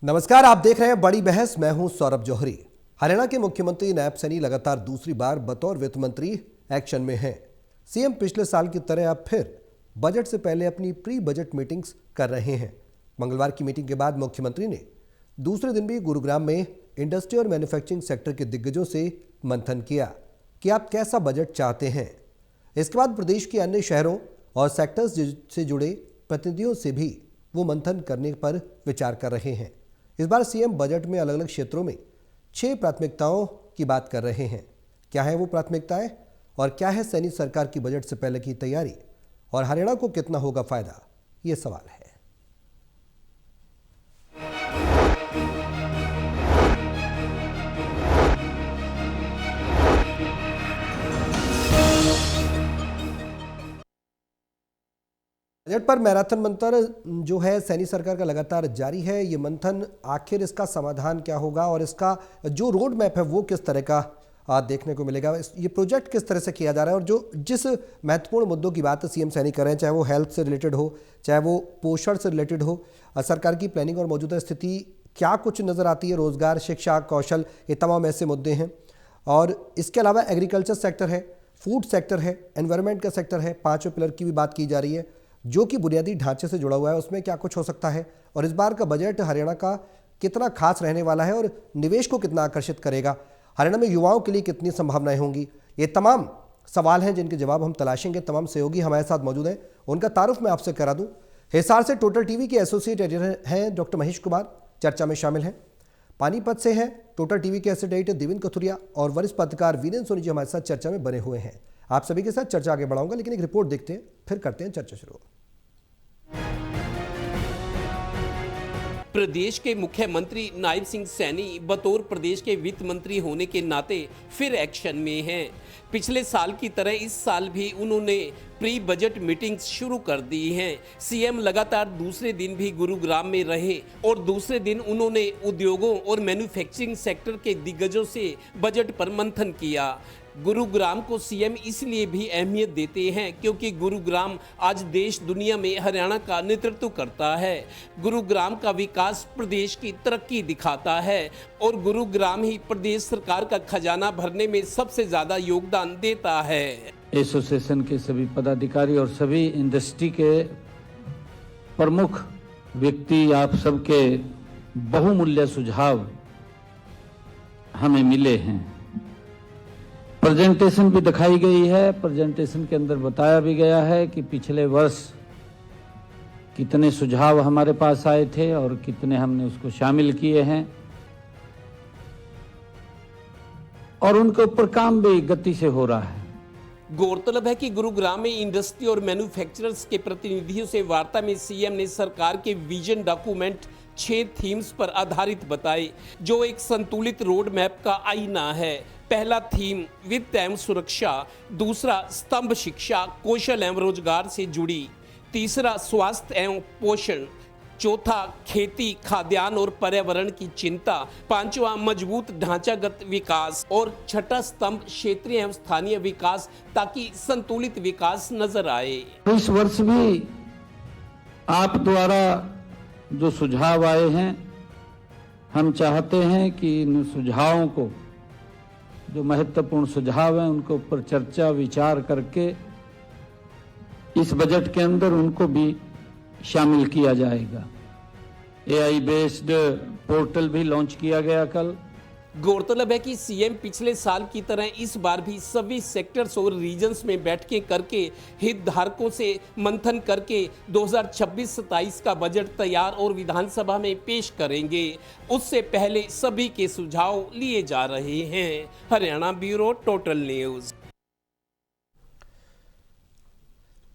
नमस्कार, आप देख रहे हैं बड़ी बहस। मैं हूं सौरभ जौहरी। हरियाणा के मुख्यमंत्री नायब सैनी लगातार दूसरी बार बतौर वित्त मंत्री एक्शन में हैं। सीएम पिछले साल की तरह अब फिर बजट से पहले अपनी प्री बजट मीटिंग्स कर रहे हैं। मंगलवार की मीटिंग के बाद मुख्यमंत्री ने दूसरे दिन भी गुरुग्राम में इंडस्ट्री और मैन्युफैक्चरिंग सेक्टर के दिग्गजों से मंथन किया कि आप कैसा बजट चाहते हैं। इसके बाद प्रदेश के अन्य शहरों और सेक्टर्स से जुड़े प्रतिनिधियों से भी वो मंथन करने पर विचार कर रहे हैं। इस बार सीएम बजट में अलग अलग क्षेत्रों में 6 प्राथमिकताओं की बात कर रहे हैं। क्या है वो प्राथमिकताएं और क्या है सैनी सरकार की बजट से पहले की तैयारी और हरियाणा को कितना होगा फायदा, ये सवाल है। बजट पर मैराथन मंथन जो है सैनी सरकार का लगातार जारी है। ये मंथन आखिर इसका समाधान क्या होगा और इसका जो रोड मैप है वो किस तरह का देखने को मिलेगा, ये प्रोजेक्ट किस तरह से किया जा रहा है। और जो जिस महत्वपूर्ण मुद्दों की बात सीएम सैनी कर रहे हैं, चाहे वो हेल्थ से रिलेटेड हो, चाहे वो पोषण से रिलेटेड हो, सरकार की प्लानिंग और मौजूदा स्थिति क्या कुछ नज़र आती है, रोजगार, शिक्षा, कौशल, ये तमाम ऐसे मुद्दे हैं। और इसके अलावा एग्रीकल्चर सेक्टर है, फूड सेक्टर है, एनवायरनमेंट का सेक्टर है, 5वें पिलर की भी बात की जा रही है जो कि बुनियादी ढांचे से जुड़ा हुआ है, उसमें क्या कुछ हो सकता है। और इस बार का बजट हरियाणा का कितना खास रहने वाला है और निवेश को कितना आकर्षित करेगा, हरियाणा में युवाओं के लिए कितनी संभावनाएं होंगी, ये तमाम सवाल हैं जिनके जवाब हम तलाशेंगे। तमाम सहयोगी हमारे साथ मौजूद हैं, उनका तारुफ मैं आपसे करा दूं। हिसार से टोटल टीवी के एसोसिएट एडिटर हैं डॉक्टर महेश कुमार, चर्चा में शामिल हैं। पानीपत से हैं टोटल टीवी के एसोसिएट एडिटर देवेंद्र कथुरिया और वरिष्ठ पत्रकार वीरेंद्र सोनी जी हमारे साथ चर्चा में बने हुए हैं। आप सभी के साथ चर्चा आगे बढ़ाऊंगा, लेकिन एक रिपोर्ट देखते हैं, फिर करते हैं चर्चा शुरू। प्रदेश के मुख्यमंत्री नायब सिंह सैनी बतौर प्रदेश के वित्त मंत्री होने के नाते फिर एक्शन में हैं। पिछले साल की तरह इस साल भी उन्होंने प्री बजट मीटिंग्स शुरू कर दी हैं। सीएम लगातार दूसरे दिन भी गुरुग्राम में रहे और दूसरे दिन उन्होंने उद्योगों और मैन्युफैक्चरिंग सेक्टर के दिग्गजों से बजट पर मंथन किया। गुरुग्राम को सीएम इसलिए भी अहमियत देते हैं क्योंकि गुरुग्राम आज देश दुनिया में हरियाणा का नेतृत्व करता है। गुरुग्राम का विकास प्रदेश की तरक्की दिखाता है और गुरुग्राम ही प्रदेश सरकार का खजाना भरने में सबसे ज़्यादा योगदान देता है। एसोसिएशन के सभी पदाधिकारी और सभी इंडस्ट्री के प्रमुख व्यक्ति, आप सबके बहुमूल्य सुझाव हमें मिले हैं। प्रेजेंटेशन भी दिखाई गई है। प्रेजेंटेशन के अंदर बताया भी गया है कि पिछले वर्ष कितने सुझाव हमारे पास आए थे और कितने हमने उसको शामिल किए हैं और उनके ऊपर काम भी गति से हो रहा है। गौरतलब है कि गुरुग्राम में इंडस्ट्री और मैन्युफैक्चरर्स के प्रतिनिधियों से वार्ता में सीएम ने सरकार के विजन डॉक्यूमेंट 6 थीम्स पर आधारित बताए, जो एक संतुलित रोड मैप का आईना है। पहला थीम वित्त एवं सुरक्षा, दूसरा स्तंभ शिक्षा, कौशल एवं रोजगार से जुड़ी, तीसरा स्वास्थ्य एवं पोषण, चौथा खेती, खाद्यान्न और पर्यावरण की चिंता, पांचवा मजबूत ढांचागत विकास और छठा स्तंभ क्षेत्रीय एवं स्थानीय विकास, ताकि संतुलित विकास नजर आए। इस वर्ष भी आप द्वारा जो सुझाव आए हैं, हम चाहते हैं कि इन सुझावों को, जो महत्वपूर्ण सुझाव हैं, उनके ऊपर चर्चा विचार करके इस बजट के अंदर उनको भी शामिल किया जाएगा। एआई बेस्ड पोर्टल भी लॉन्च किया गया कल। गौरतलब है कि सीएम पिछले साल की तरह इस बार भी सभी सेक्टर्स और रीजन्स में बैठकें करके हितधारकों से मंथन करके 2026-27 का बजट तैयार और विधानसभा में पेश करेंगे। उससे पहले सभी के सुझाव लिए जा रहे हैं। Haryana bureau, total news.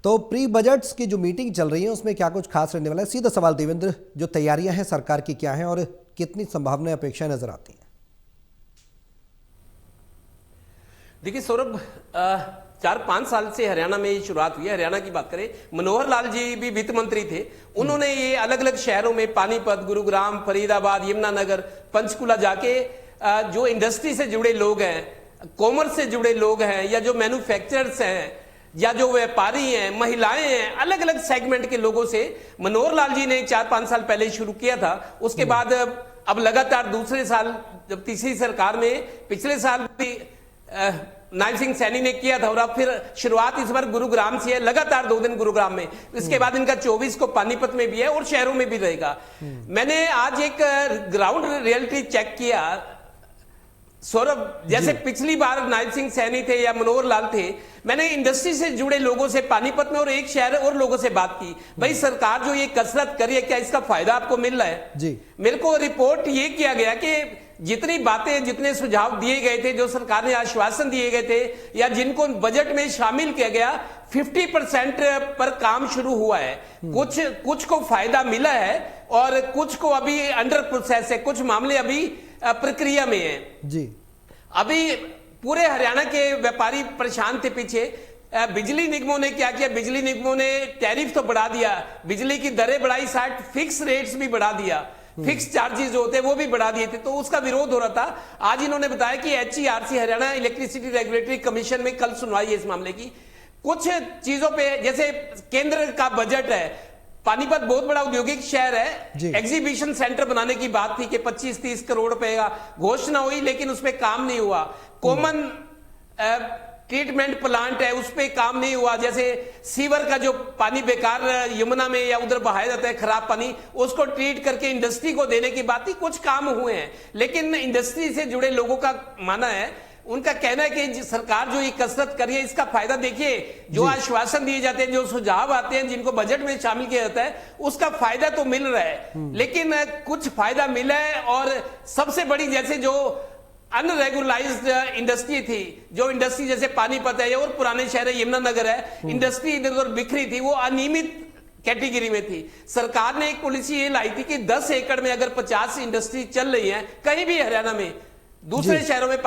तो प्री बजट्स की जो मीटिंग चल रही है उसमें क्या कुछ खास रहने वाला है? सीधा सवाल देवेंद्र, जो तैयारियां हैं सरकार की क्या हैं और कितनी संभावनाएं, अपेक्षाएं नजर आती हैं? देखिए सौरभ, 4-5 साल से हरियाणा में शुरुआत हुई है। हरियाणा की बात करें, मनोहर लाल जी भी वित्त मंत्री थे। उन्होंने ये अलग अलग शहरों में पानीपत, गुरुग्राम, फरीदाबाद, यमुनानगर, पंचकुला जाके जो इंडस्ट्री से जुड़े लोग हैं, कॉमर्स से जुड़े लोग हैं या जो मैन्युफैक्चरर्स हैं, या जो व्यापारी हैं, महिलाएं हैं, अलग अलग सेगमेंट के लोगों से मनोहर लाल जी ने 4-5 साल पहले शुरू किया था। उसके बाद अब लगातार दूसरे साल जब तीसरी सरकार में पिछले साल भी नायब सिंह सैनी ने किया था और अब फिर शुरुआत इस बार गुरुग्राम से है, लगातार 2 दिन गुरुग्राम में, इसके बाद इनका 24 को पानीपत में भी है और शहरों में भी रहेगा। मैंने आज एक ग्राउंड रियलिटी चेक किया सौरभ, जैसे पिछली बार नायब सिंह सैनी थे या मनोहर लाल थे, मैंने इंडस्ट्री से जुड़े लोगों से पानीपत में और एक शहर और लोगों से बात की, भाई सरकार जो ये कसरत करी है क्या इसका फायदा आपको मिल रहा है जी। मेरे को रिपोर्ट ये किया गया कि जितनी बातें, जितने सुझाव दिए गए थे, जो सरकार ने आश्वासन दिए गए थे या जिनको बजट में शामिल किया गया, 50% पर काम शुरू हुआ है। कुछ को फायदा मिला है और कुछ को अभी अंडर प्रोसेस है, कुछ मामले अभी प्रक्रिया में है जी। अभी पूरे हरियाणा के व्यापारी परेशान थे पीछे। बिजली निगमों ने क्या किया, बिजली निगमों ने टैरिफ तो बढ़ा दिया, बिजली की दरें बढ़ाई, 60 फिक्स रेट्स भी बढ़ा दिया, फिक्स चार्जेस जो होते हैं वो भी बढ़ा दिए थे, तो उसका विरोध हो रहा था। आज इन्होंने बताया कि HERC Haryana electricity regulatory commission में कल सुनवाई है इस मामले की। कुछ चीजों पे, जैसे केंद्र का बजट है, पानीपत बहुत बड़ा औद्योगिक शहर है, एग्जीबिशन सेंटर बनाने की बात थी कि 25-30 करोड़ रुपए का घोषणा हुई, लेकिन उस पर काम नहीं हुआ। कॉमन ट्रीटमेंट प्लांट है, उस पर काम नहीं हुआ। जैसे सीवर का जो पानी बेकार यमुना में या उधर बहाया जाता है खराब पानी, उसको ट्रीट करके इंडस्ट्री को देने की बात थी, कुछ काम हुए हैं, लेकिन इंडस्ट्री से जुड़े लोगों का मानना है, उनका कहना है कि सरकार जो ये कसरत करी है इसका फायदा देखिए, जो आश्वासन दिए जाते हैं, जो सुझाव आते हैं, जिनको बजट में शामिल किया जाता है, उसका फायदा तो मिल रहा है, लेकिन कुछ फायदा मिला है। और सबसे बड़ी, जैसे जो अनरेगुलाइज्ड इंडस्ट्री थी, जो इंडस्ट्री जैसे पानीपत है और पुराने शहर है, यमुनानगर है, इंडस्ट्री इधर उधर बिखरी थी, वो अनियमित कैटेगरी में थी। सरकार ने एक पॉलिसी ये लाई थी कि 10 एकड़ में अगर 50 इंडस्ट्री चल रही है कहीं भी हरियाणा में, दूसरे शहरों में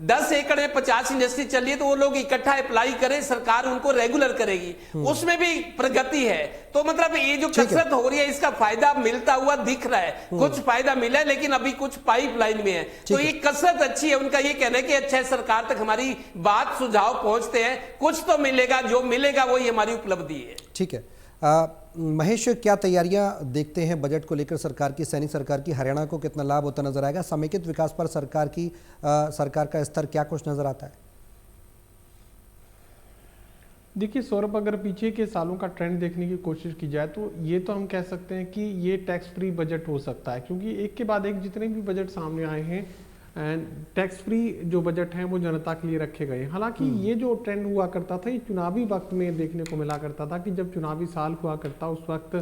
10 एकड़ में 50 इंडस्ट्री चल रही है, तो वो लोग इकट्ठा अप्लाई करें, सरकार उनको रेगुलर करेगी, उसमें भी प्रगति है। तो मतलब ये जो कसरत हो रही है इसका फायदा मिलता हुआ दिख रहा है, कुछ फायदा मिला है, लेकिन अभी कुछ पाइपलाइन में है, तो ये कसरत अच्छी है। उनका ये कहना है कि अच्छा है, सरकार तक हमारी बात, सुझाव पहुंचते हैं, कुछ तो मिलेगा, जो मिलेगा वही हमारी उपलब्धि है। ठीक है। महेश, क्या तैयारियां देखते हैं बजट को लेकर सरकार की, सैनी सरकार की? हरियाणा को कितना लाभ होता नजर आएगा? समेकित विकास पर सरकार का स्तर क्या कुछ नजर आता है? देखिए सौरभ, अगर पीछे के सालों का ट्रेंड देखने की कोशिश की जाए तो ये तो हम कह सकते हैं कि ये टैक्स फ्री बजट हो सकता है, क्योंकि एक के बाद एक जितने भी बजट सामने आए हैं, टैक्स फ्री जो बजट हैं वो जनता के लिए रखे गए। हालांकि ये जो ट्रेंड हुआ करता था, ये चुनावी वक्त में देखने को मिला करता था कि जब चुनावी साल हुआ करता उस वक्त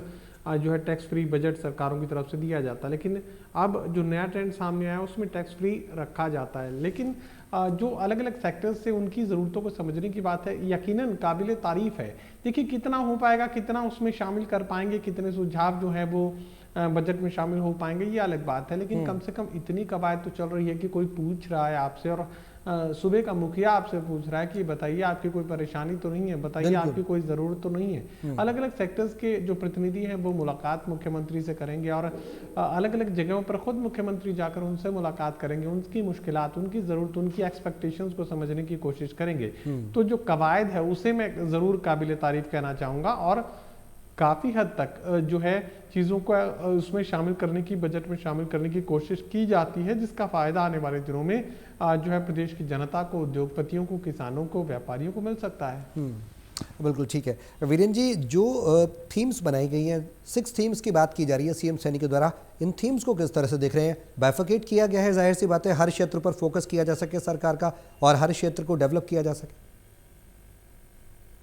जो है टैक्स फ्री बजट सरकारों की तरफ से दिया जाता, लेकिन अब जो नया ट्रेंड सामने आया उसमें टैक्स फ्री रखा जाता है। लेकिन जो अलग अलग सेक्टर्स से उनकी ज़रूरतों को समझने की बात है, यकीनन काबिल तारीफ़ है। देखिए कितना हो पाएगा, कितना उसमें शामिल कर पाएंगे, कितने सुझाव जो है वो बजट में शामिल हो पाएंगे, ये अलग बात है, लेकिन कम से कम इतनी कवायद तो चल रही है कि कोई पूछ रहा है आपसे, और सूबे का मुखिया आपसे पूछ रहा है कि बताइए आपकी कोई परेशानी तो नहीं है, बताइए आपकी कोई ज़रूरत तो नहीं है। अलग अलग सेक्टर्स के जो प्रतिनिधि हैं वो मुलाकात मुख्यमंत्री से करेंगे और अलग अलग जगहों पर खुद मुख्यमंत्री जाकर उनसे मुलाकात करेंगे, उनकी मुश्किलात, उनकी ज़रूरत, उनकी एक्सपेक्टेशंस को समझने की कोशिश करेंगे। तो जो कवायद है उसे मैं ज़रूर काबिल तारीफ़ कहना चाहूँगा, और काफ़ी हद तक जो है चीज़ों को उसमें शामिल करने की, बजट में शामिल करने की कोशिश की जाती है, जिसका फ़ायदा आने वाले दिनों में जो है प्रदेश की जनता को, उद्योगपतियों को, किसानों को, व्यापारियों को मिल सकता है। बिल्कुल ठीक है। वीरेंद्र जी, जो थीम्स बनाई गई हैं, 6 थीम्स की बात की जा रही है सीएम सैनी के द्वारा, इन थीम्स को किस तरह से देख रहे हैं? बाइफरकेट किया गया है, जाहिर सी बात है हर क्षेत्र पर फोकस किया जा सके सरकार का और हर क्षेत्र को डेवलप किया जा सके।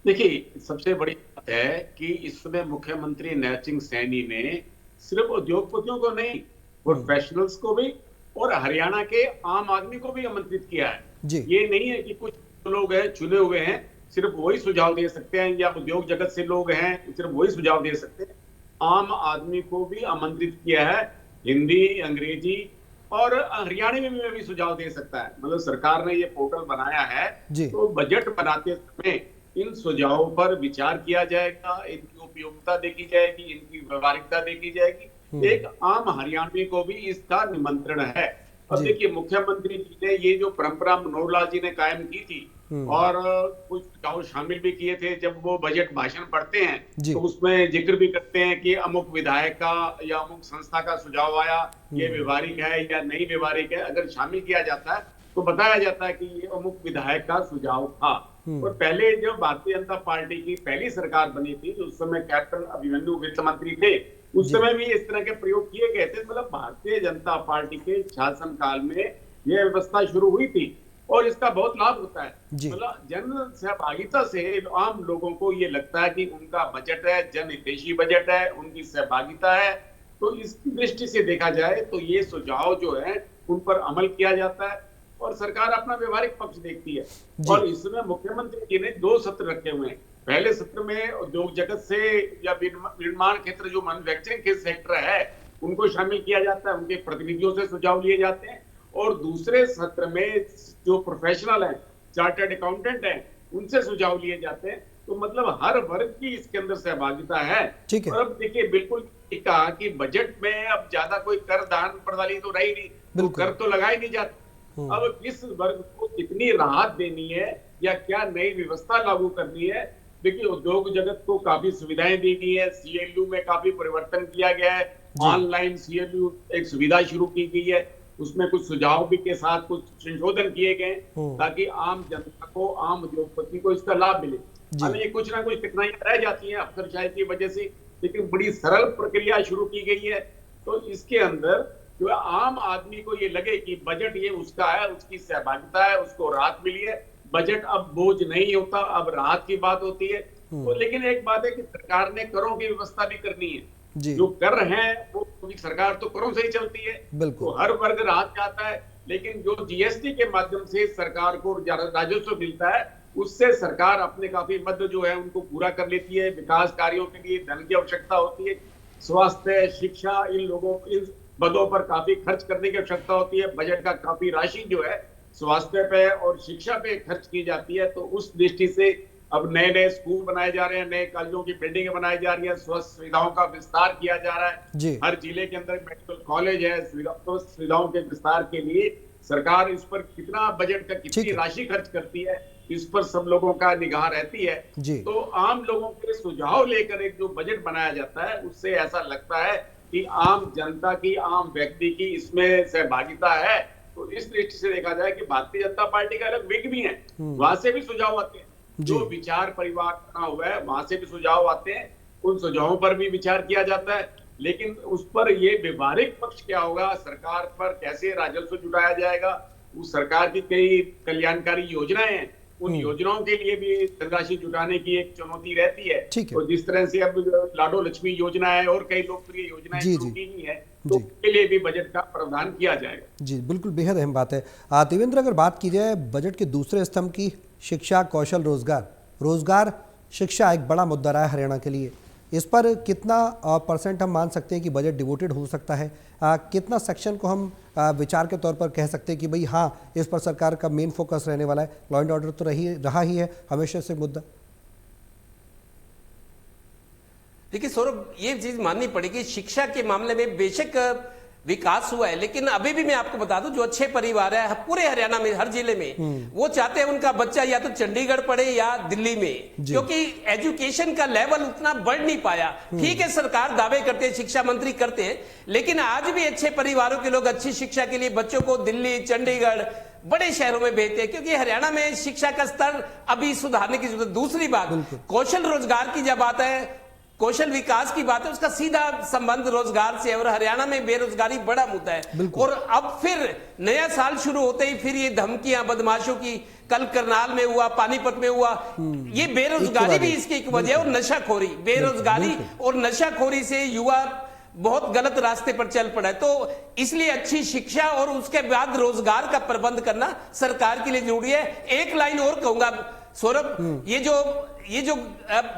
देखिए, सबसे बड़ी बात है कि इसमें मुख्यमंत्री नायब सिंह सैनी ने सिर्फ उद्योगपतियों को नहीं, प्रोफेशनल्स को भी और हरियाणा के आम आदमी को भी आमंत्रित किया है जी। ये नहीं है कि कुछ लोग हैं चुने हुए हैं, सिर्फ वही सुझाव दे सकते हैं, या उद्योग जगत से लोग हैं सिर्फ वही सुझाव दे सकते हैं। आम आदमी को भी आमंत्रित किया है, हिंदी, अंग्रेजी और हरियाणवी में भी सुझाव दे सकता है। मतलब सरकार ने ये पोर्टल बनाया है, तो बजट बनाते समय इन सुझावों पर विचार किया जाएगा, इनकी उपयोगिता देखी जाएगी, इनकी व्यवहारिकता देखी जाएगी। एक आम हरियाणवी को भी इसका निमंत्रण है। और देखिए, मुख्यमंत्री जी ने ये जो परंपरा मनोहर लाल जी ने कायम की थी और कुछ सुझाव शामिल भी किए थे। जब वो बजट भाषण पढ़ते हैं जी। तो उसमें जिक्र भी करते हैं कि अमुक विधायक का या अमुक संस्था का सुझाव आया, ये व्यवहारिक है या नहीं व्यवहारिक है। अगर शामिल किया जाता है तो बताया जाता है कि ये अमुक विधायक का सुझाव था। और पहले जब भारतीय जनता पार्टी की पहली सरकार बनी थी, उस समय कैप्टन अभिमन्यु वित्त मंत्री थे, उस समय भी इस तरह के प्रयोग किए गए थे। मतलब भारतीय जनता पार्टी के शासन काल में यह व्यवस्था शुरू हुई थी और इसका बहुत लाभ होता है। मतलब जन सहभागिता से आम लोगों को ये लगता है कि उनका बजट है, जन हितैषी बजट है, उनकी सहभागिता है। तो इसकी दृष्टि से देखा जाए तो ये सुझाव जो है उन पर अमल किया जाता है और सरकार अपना व्यवहारिक पक्ष देखती है। और इसमें मुख्यमंत्री जी ने 2 सत्र रखे हुए हैं। पहले सत्र में उद्योग जगत से या निर्माण क्षेत्र जो मैन्युफैक्चरिंग सेक्टर है उनको शामिल किया जाता है, उनके प्रतिनिधियों से सुझाव लिए जाते हैं। और दूसरे सत्र में जो प्रोफेशनल हैं, चार्टर्ड अकाउंटेंट हैं, उनसे सुझाव लिए जाते हैं। तो मतलब हर वर्ग की इसके अंदर सहभागिता है। और अब देखिए बिल्कुल कहा कि बजट में अब ज्यादा कोई कर दान प्रणाली तो रही नहीं, तो कर तो लगाई नहीं जाती। अब किस वर्ग को कितनी राहत देनी है या क्या नई व्यवस्था लागू करनी है। देखिए उद्योग जगत को काफी सुविधाएं दी गई है, सीएलयू में काफी परिवर्तन किया गया है, ऑनलाइन सीएलयू एक सुविधा शुरू की गई है, उसमें कुछ सुझाव भी के साथ कुछ संशोधन किए गए ताकि आम जनता को, आम उद्योगपति को इसका लाभ मिले। हालांकि कुछ ना कुछ कठिनाइयां रह जाती हैं अफसरशाही की वजह से, लेकिन बड़ी सरल प्रक्रिया शुरू की गई है। तो इसके अंदर जो आम आदमी को ये लगे कि बजट ये उसका है, उसकी सहभागिता है, उसको राहत मिली है, बजट अब बोझ नहीं होता, अब राहत की बात होती है। तो लेकिन एक बात है कि सरकार ने करों की व्यवस्था भी करनी है। जो कर हैं वो सरकार तो करों से ही चलती है, तो हर वर्ग राहत चाहता है। लेकिन जो जीएसटी के माध्यम से सरकार को राजस्व मिलता है, उससे सरकार अपने काफी मद जो है उनको पूरा कर लेती है। विकास कार्यों के लिए धन की आवश्यकता होती है, स्वास्थ्य, शिक्षा, इन लोगों इन पदों पर काफी खर्च करने की आवश्यकता होती है। बजट का काफी राशि जो है स्वास्थ्य पे और शिक्षा पे खर्च की जाती है। तो उस दृष्टि से अब नए नए स्कूल बनाए जा रहे हैं, नए कॉलेजों की बिल्डिंग बनाई जा रही है, स्वास्थ्य सुविधाओं का विस्तार किया जा रहा है। हर जिले के अंदर मेडिकल कॉलेज है। सुविधाओं के विस्तार के लिए सरकार इस पर कितना बजट का कितनी राशि खर्च करती है, इस पर सब लोगों का निगाह रहती है। तो आम लोगों के सुझाव लेकर एक जो बजट बनाया जाता है, उससे ऐसा लगता है कि आम जनता की, आम व्यक्ति की इसमें सहभागिता है। तो इस दृष्टि से देखा जाए कि भारतीय जनता पार्टी का अलग विंग भी है, वहां से भी सुझाव आते हैं। जो विचार परिवार बना हुआ है वहां से भी सुझाव आते हैं, उन सुझावों पर भी विचार किया जाता है। लेकिन उस पर ये व्यवहारिक पक्ष क्या होगा, सरकार पर कैसे राजस्व जुटाया जाएगा, उस सरकार की कई कल्याणकारी योजनाएं हैं, उन योजनाओं के लिए भी धनराशि जुटाने की एक चुनौती रहती है। तो जिस तरह से अब लाडो लक्ष्मी योजना है और कई लोकप्रिय योजनाएं शुरू की गई है, तो उसके लिए भी बजट का प्रावधान किया जाएगा। जी बिल्कुल, बेहद अहम बात है। देवेंद्र, अगर बात की जाए बजट के दूसरे स्तंभ की, शिक्षा, कौशल, रोजगार शिक्षा एक बड़ा मुद्दा रहा है हरियाणा के लिए। इस पर कितना % हम मान सकते हैं कि बजट डिवोटेड हो सकता है? कितना सेक्शन को हम विचार के तौर पर कह सकते हैं कि भाई हाँ, इस पर सरकार का मेन फोकस रहने वाला है? लॉ एंड ऑर्डर तो रहा ही है हमेशा से मुद्दा। देखिए सौरभ, ये चीज माननी पड़ेगी, शिक्षा के मामले में बेशक विकास हुआ है, लेकिन अभी भी मैं आपको बता दूं, जो अच्छे परिवार है पूरे हरियाणा में, हर जिले में, वो चाहते हैं उनका बच्चा या तो चंडीगढ़ पढ़े या दिल्ली में, क्योंकि एजुकेशन का लेवल उतना बढ़ नहीं पाया। ठीक है, सरकार दावे करते हैं, शिक्षा मंत्री करते हैं, लेकिन आज भी अच्छे परिवारों के लोग अच्छी शिक्षा के लिए बच्चों को दिल्ली, चंडीगढ़, बड़े शहरों में भेजते हैं, क्योंकि हरियाणा में शिक्षा का स्तर अभी सुधारने की जरूरत है। दूसरी बात, कौशल रोजगार की जब बात है, कौशल विकास की बात है, उसका सीधा संबंध रोजगार से, और हरियाणा में बेरोजगारी बड़ा मुद्दा है। और अब फिर नया साल शुरू होते ही फिर ये धमकियां बदमाशों की, कल करनाल में हुआ, पानीपत में हुआ, ये बेरोजगारी भी इसकी एक वजह है, और नशाखोरी, बेरोजगारी और नशाखोरी से युवा बहुत गलत रास्ते पर चल पड़ा है। तो इसलिए अच्छी शिक्षा और उसके बाद रोजगार का प्रबंध करना सरकार के लिए जरूरी है। एक लाइन और कहूंगा सौरभ, ये जो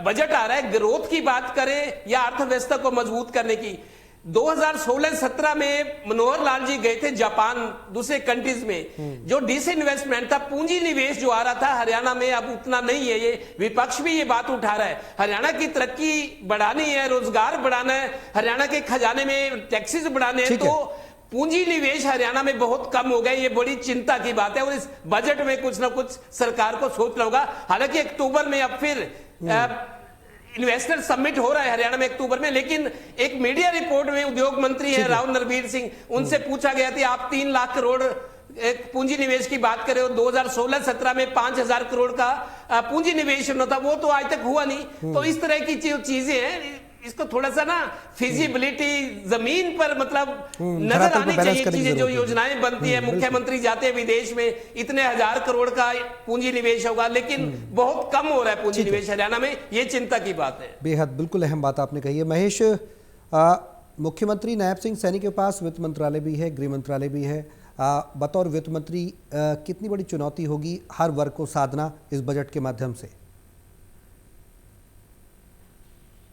बजट आ रहा है, ग्रोथ की बात करें या अर्थव्यवस्था को मजबूत करने की, 2016-17 में मनोहर लाल जी गए थे जापान, दूसरे कंट्रीज में, जो डिसइन्वेस्टमेंट था, पूंजी निवेश जो आ रहा था हरियाणा में अब उतना नहीं है। ये विपक्ष भी ये बात उठा रहा है, हरियाणा की तरक्की बढ़ानी है, रोजगार बढ़ाना है, हरियाणा के खजाने में टैक्सेस बढ़ाने हैं, तो पूंजी निवेश हरियाणा में बहुत कम हो गए, ये बड़ी चिंता की बात है और इस बजट में कुछ ना कुछ सरकार को सोचना होगा। हालांकि अक्टूबर में अब फिर इन्वेस्टर समिट हो रहा है हरियाणा में अक्टूबर में, लेकिन एक मीडिया रिपोर्ट में उद्योग मंत्री है राव नरबीर सिंह, उनसे पूछा गया था आप 3 लाख करोड़ एक पूंजी निवेश की बात करें, 2016-17 में 5,000 करोड़ का पूंजी निवेश होना था, वो तो आज तक हुआ नहीं। तो इस तरह की चीजें हैं, इसको थोड़ा सा ना फिजिबिलिटी जमीन पर मतलब नजर आनी चाहिए चीजें, जो योजनाएं बनती है। मुख्यमंत्री जाते हैं विदेश में, इतने 1000 करोड़ का पूंजी निवेश होगा, लेकिन बहुत कम हो रहा है पूंजी निवेश हरियाणा में, ये चिंता की बात है। बेहद बिल्कुल अहम बात आपने कही है महेश। मुख्यमंत्री नायब सिंह सैनी के पास वित्त मंत्रालय भी है, गृह मंत्रालय भी है। बतौर वित्त मंत्री कितनी बड़ी चुनौती होगी हर वर्ग को साधना इस बजट के माध्यम से?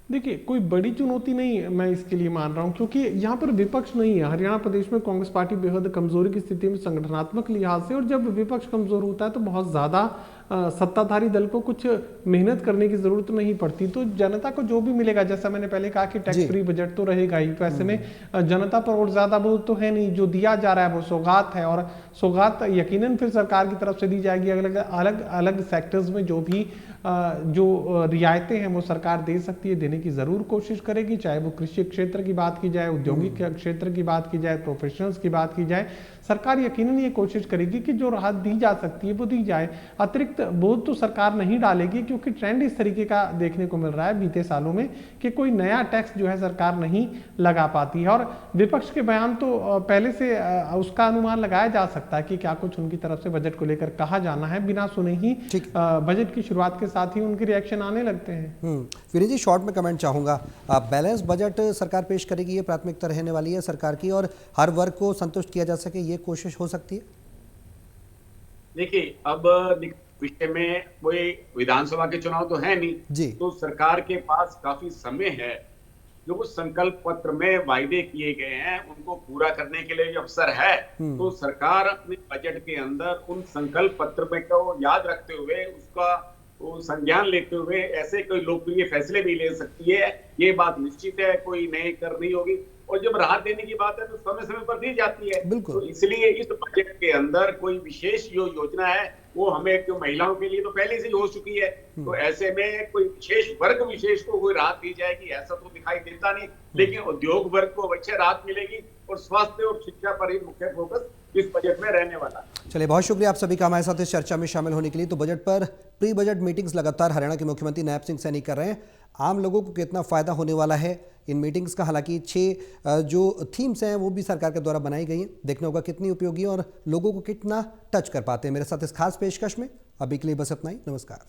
देखिए, कोई बड़ी चुनौती नहीं मैं इसके लिए मान रहा हूं, क्योंकि यहाँ पर विपक्ष नहीं है। हरियाणा प्रदेश में कांग्रेस पार्टी बेहद कमजोरी की स्थिति में संगठनात्मक लिहाज से, और जब विपक्ष कमजोर होता है तो बहुत ज्यादा सत्ताधारी दल को कुछ मेहनत करने की जरूरत नहीं पड़ती। तो जनता को जो भी मिलेगा, जैसा मैंने पहले कहा कि टैक्स फ्री बजट तो रहेगा ही, तो ऐसे में जनता पर और ज्यादा बोझ तो है नहीं। जो दिया जा रहा है वो सौगात है, और सौगात यकीनन फिर सरकार की तरफ से दी जाएगी। अलग अलग सेक्टर्स में जो भी जो रियायतें हैं वो सरकार दे सकती है, देने की जरूर कोशिश करेगी, चाहे वो कृषि क्षेत्र की बात की जाए, औद्योगिक क्षेत्र की बात की जाए, प्रोफेशनल्स की बात की जाए। सरकार यकीनन ये कोशिश करेगी कि जो राहत दी जा सकती है वो दी जाए। अतिरिक्त बोझ तो सरकार नहीं डालेगी, क्योंकि ट्रेंड इस तरीके का देखने को मिल रहा है बीते सालों में कि कोई नया टैक्स जो है सरकार नहीं लगा पाती है। और विपक्ष के बयान तो पहले से उसका अनुमान लगाया जा सकता है कि क्या कुछ उनकी तरफ से बजट को लेकर कहा जाना है। बिना सुने ही बजट की शुरुआत के साथ ही उनके रिएक्शन आने लगते हैं। विनय जी, शॉर्ट में कमेंट चाहूंगा। बैलेंस बजट सरकार पेश करेगी, ये प्राथमिकता रहने वाली है सरकार की, और हर वर्ग को संतुष्ट किया जा सके, ये कोशिश हो सकती है? देखिए, अब विषय में कोई विधानसभा के चुनाव तो है नहीं जी, तो सरकार के पास काफी समय है। जो कुछ संकल्प पत्र में वायदे किए गए हैं उनको पूरा करने के लिए अवसर है, तो सरकार अपने बजट के अंदर उन संकल्प पत्र में को याद रखते हुए उसका संज्ञान लेते हुए ऐसे कोई लोकप्रिय फैसले भी ले सकती है। ये बात निश्चित है, कोई नए कर नहीं होगी। और जब राहत देने की बात है तो समय समय पर दी जाती है। तो इसलिए इस बजट के अंदर कोई विशेष जो योजना है वो हमें जो महिलाओं के लिए तो पहले से ही हो चुकी है, तो ऐसे में कोई विशेष वर्ग विशेष को कोई राहत दी जाएगी ऐसा तो दिखाई देता नहीं। लेकिन उद्योग वर्ग को अवश्य राहत मिलेगी, और स्वास्थ्य और शिक्षा पर ही मुख्य फोकस इस बजट में रहने वाला। चलिए, बहुत शुक्रिया आप सभी का हमारे साथ इस चर्चा में शामिल होने के लिए। तो बजट पर प्री बजट मीटिंग्स लगातार हरियाणा के मुख्यमंत्री नायब सिंह सैनी कर रहे हैं। आम लोगों को कितना फायदा होने वाला है इन मीटिंग्स का, हालांकि 6 जो थीम्स हैं वो भी सरकार के द्वारा बनाई गई हैं, देखना होगा कितनी उपयोगी और लोगों को कितना टच कर पाते हैं। मेरे साथ इस खास पेशकश में अभी के लिए बस इतना ही। नमस्कार।